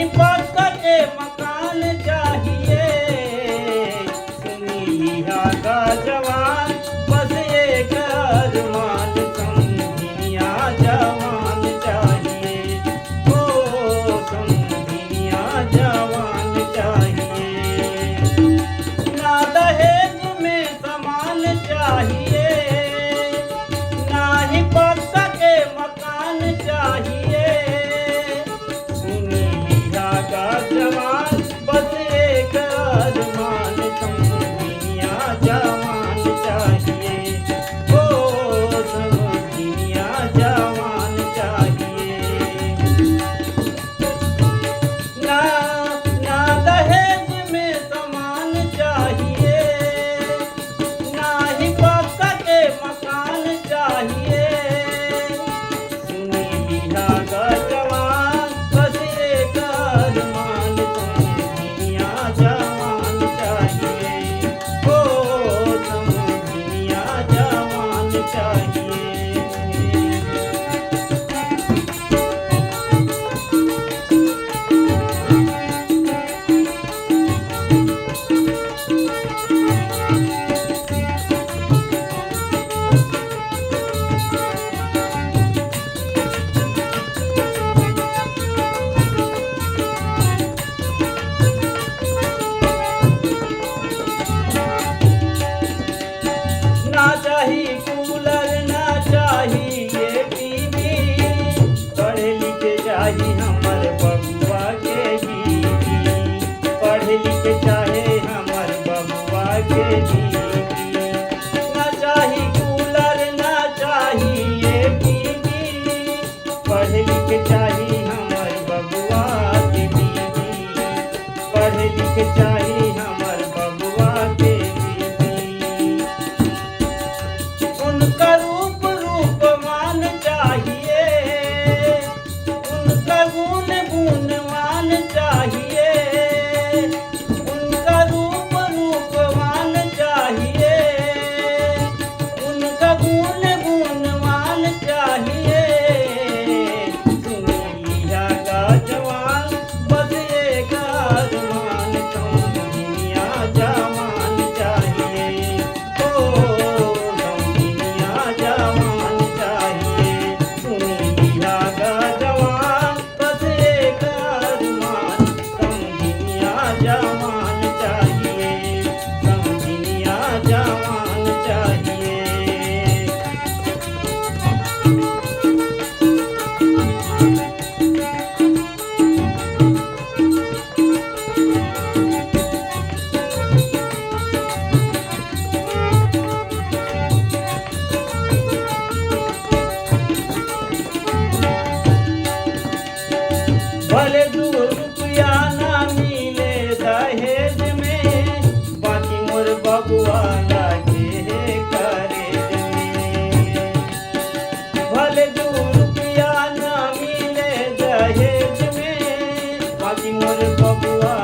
नहीं पक्का के मकान चाहिए, सुनी लिहा का जवान बस एक अरमान, समझिया जवान चाहिए, ओ समझिया जवान चाहिए। ना दहेज में सामान चाहिए, ना ही पक्का के मकान चाहिए, सुनी लिहा का जवान बस एक अरमान, समझिया जवान चाहिए, ओ समझिया जवान चाहिए। ना ना दहेज में सामान चाहिए, ना ही पक्का के मकान चाहिए, सुनी लिहा का जवान बस एक अरमान, समझिया जवान चाहिए, ओ समझिया जवान चाहिए। ना चाहिए कूलर ना चाहिए टीवी, पढ़े लिखे चाहिए हमर बबुआ के बीवी, पढ़े लिखे चाहे हमर बबुआ के बीवी। ना चाहिए कूलर ना चाहिए टीवी, पढ़े लिखे चाहिए हमर बबुआ के बीवी, पढ़े लिखे चाहिए हमर बबुआ के बीवी। उनका रूप रूपवान चाहिए, उनका गुण गुणवान चाहिए, उनका रूप रूपवान चाहिए, उनका गुण गुणवान चाहिए, सुनी लिहा का जवान बस एक अरमान, समझिया जवान चाहिए, ओ समझिया जवान चाहिए, सुनी लिहा का जवान बस एक अरमान, समझिया जवान चाहिए, समझिया जवान चाहिए। भले 2 रुपया ना मिले दहेज में, बाकी मोर बबुआ लागे है करेज में। भले 2 रुपया ना मिले दहेज में, बाकी मोर बबुआ